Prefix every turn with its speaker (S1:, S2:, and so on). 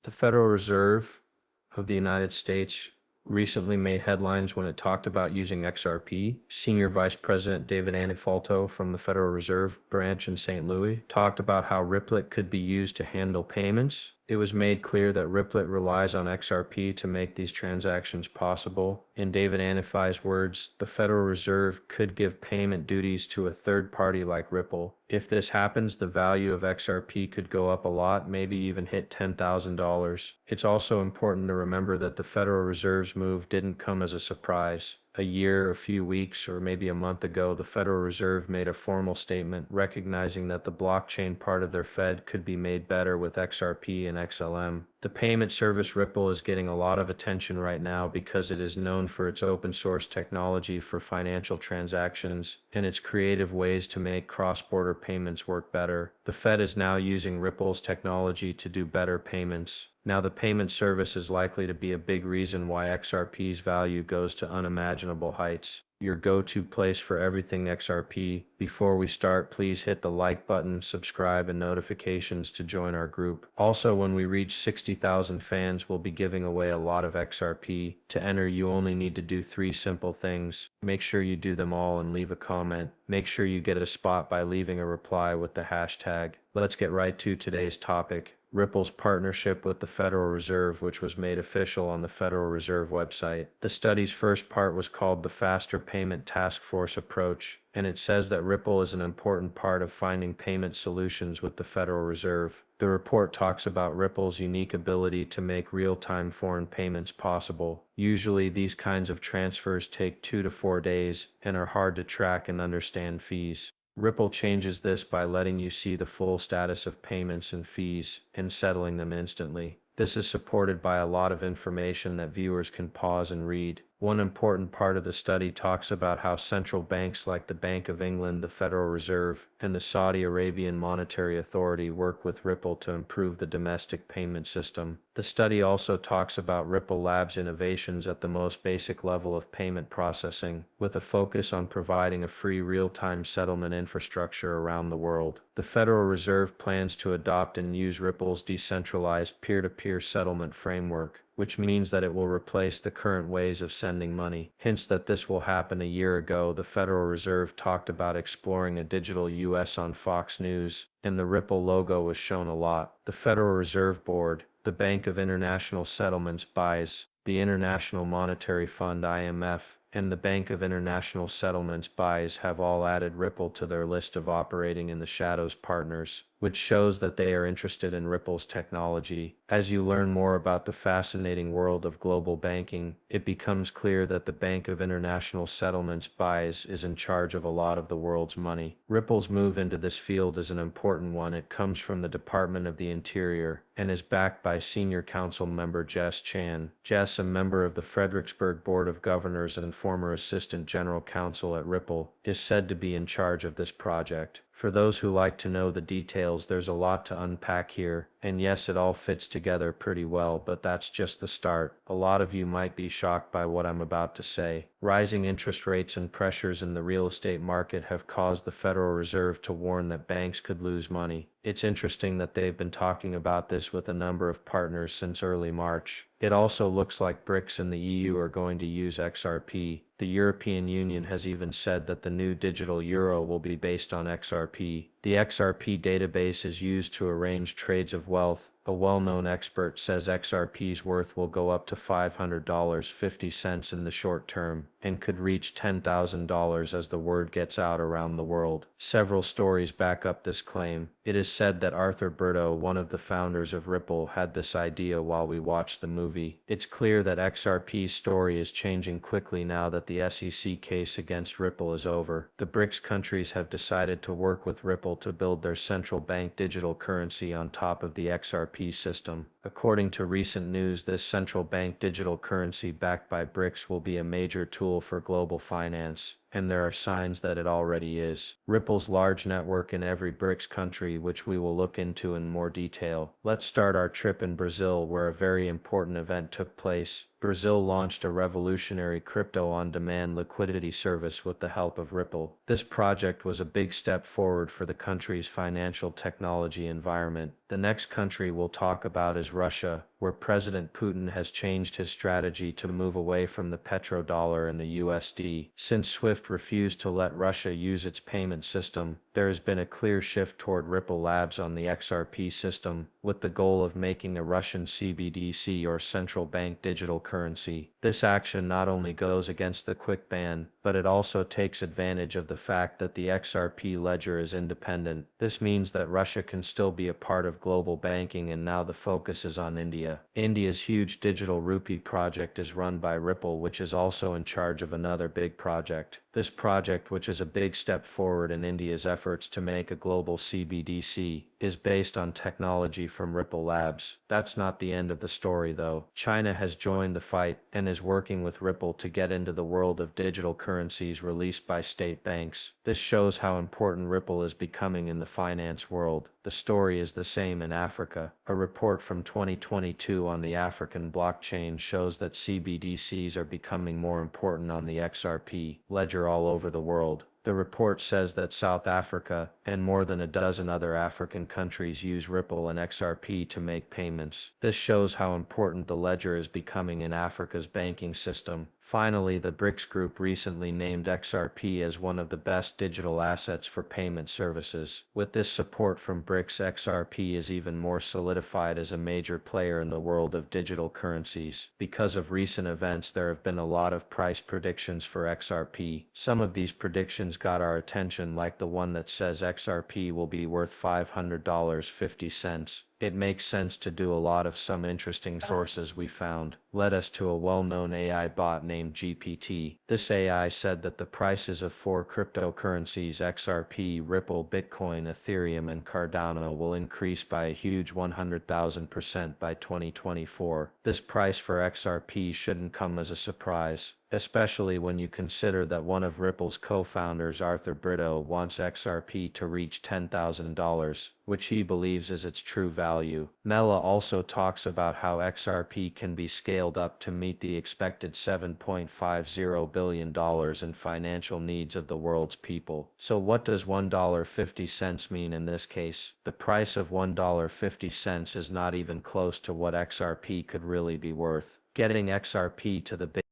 S1: The Federal Reserve of the United States recently made headlines when it talked about using XRP. Senior Vice President David Anafalto from the Federal Reserve branch in St. Louis talked about how Ripple could be used to handle payments. It was made clear that Ripple relies on XRP to make these transactions possible. In David Anafai's words, the Federal Reserve could give payment duties to a third party like Ripple. If this happens, the value of XRP could go up a lot, maybe even hit $10,000. It's also important to remember that the Federal Reserve's move didn't come as a surprise. A year, a few weeks, or maybe a month ago, the Federal Reserve made a formal statement recognizing that the blockchain part of their Fed could be made better with XRP and XLM. The payment service Ripple is getting a lot of attention right now because it is known for its open source technology for financial transactions and its creative ways to make cross-border payments work better. The Fed is now using Ripple's technology to do better payments. Now, the payment service is likely to be a big reason why XRP's value goes to unimaginable heights. Your go-to place for everything XRP. Before we start, please hit the like button, subscribe, and notifications to join our group. Also, when we reach 60,000 fans, we'll be giving away a lot of XRP. To enter, you only need to do 3 simple things. Make sure you do them all and leave a comment. Make sure you get a spot by leaving a reply with the hashtag. Let's get right to today's topic. Ripple's partnership with the Federal Reserve, which was made official on the Federal Reserve website. The study's first part was called the Faster Payment Task Force Approach, and it says that Ripple is an important part of finding payment solutions with the Federal Reserve. The report talks about Ripple's unique ability to make real-time foreign payments possible. Usually, these kinds of transfers take 2 to 4 days and are hard to track and understand fees. Ripple changes this by letting you see the full status of payments and fees and settling them instantly. This is supported by a lot of information that viewers can pause and read. One important part of the study talks about how central banks like the Bank of England, the Federal Reserve, and the Saudi Arabian Monetary Authority work with Ripple to improve the domestic payment system. The study also talks about Ripple Labs' innovations at the most basic level of payment processing, with a focus on providing a free real-time settlement infrastructure around the world. The Federal Reserve plans to adopt and use Ripple's decentralized peer-to-peer settlement framework, which means that it will replace the current ways of sending money. Hints that this will happen a year ago. The Federal Reserve talked about exploring a digital US on Fox News, and the Ripple logo was shown a lot. The Federal Reserve Board, the Bank of International Settlements BIS, the International Monetary Fund IMF, and the Bank of International Settlements BIS have all added Ripple to their list of operating in the shadows partners, which shows that they are interested in Ripple's technology. As you learn more about the fascinating world of global banking, it becomes clear that the Bank of International Settlements BIS is in charge of a lot of the world's money. Ripple's move into this field is an important one. It comes from the Department of the Interior and is backed by Senior Council member Jess Chan. Jess, a member of the Fredericksburg Board of Governors and former Assistant General Counsel at Ripple, is said to be in charge of this project. For those who like to know the details, there's a lot to unpack here, and yes, it all fits together pretty well, but that's just the start. A lot of you might be shocked by what I'm about to say. Rising interest rates and pressures in the real estate market have caused the Federal Reserve to warn that banks could lose money. It's interesting that they've been talking about this with a number of partners since early March. It also looks like BRICS and the EU are going to use XRP. The European Union has even said that the new digital euro will be based on XRP. The XRP database is used to arrange trades of wealth. A well-known expert says XRP's worth will go up to $500.50 in the short term and could reach $10,000 as the word gets out around the world. Several stories back up this claim. It is said that Arthur Berto, one of the founders of Ripple, had this idea while we watched the movie. It's clear that XRP's story is changing quickly now that the SEC case against Ripple is over. The BRICS countries have decided to work with Ripple to build their central bank digital currency on top of the XRP system. According to recent news, this central bank digital currency backed by BRICS will be a major tool for global finance, and there are signs that it already is. Ripple's large network in every BRICS country, which we will look into in more detail. Let's start our trip in Brazil, where a very important event took place. Brazil launched a revolutionary crypto-on-demand liquidity service with the help of Ripple. This project was a big step forward for the country's financial technology environment. The next country we'll talk about is Russia, where President Putin has changed his strategy to move away from the petrodollar and the USD. Since SWIFT refused to let Russia use its payment system, there has been a clear shift toward Ripple Labs on the XRP system, with the goal of making the Russian CBDC or central bank digital currency. This action not only goes against the quick ban, but it also takes advantage of the fact that the XRP ledger is independent. This means that Russia can still be a part of global banking, and now the focus is on India. India's huge digital rupee project is run by Ripple, which is also in charge of another big project. This project, which is a big step forward in India's efforts to make a global CBDC, is based on technology from Ripple Labs. That's not the end of the story though. China has joined the fight and is working with Ripple to get into the world of digital currencies released by state banks. This shows how important Ripple is becoming in the finance world. The story is the same in Africa. A report from 2022 on the African blockchain shows that CBDCs are becoming more important on the XRP ledger all over the world. The report says that South Africa and more than a dozen other African countries use Ripple and XRP to make payments. This shows how important the ledger is becoming in Africa's banking system. Finally, the BRICS group recently named XRP as one of the best digital assets for payment services. With this support from BRICS, XRP is even more solidified as a major player in the world of digital currencies. Because of recent events, there have been a lot of price predictions for XRP. Some of these predictions got our attention, like the one that says XRP will be worth $500.50. It makes sense to do a lot of some interesting sources we found led us to a well-known AI bot named GPT. This AI said that the prices of 4 cryptocurrencies XRP, Ripple, Bitcoin, Ethereum, and Cardano will increase by a huge 100,000% by 2024. This price for XRP shouldn't come as a surprise, especially when you consider that one of Ripple's co-founders, Arthur Brito, wants XRP to reach $10,000, which he believes is its true value. Mela also talks about how XRP can be scaled up to meet the expected $7.50 billion in financial needs of the world's people. So what does $1.50 mean in this case? The price of $1.50 is not even close to what XRP could really be worth. Getting XRP to the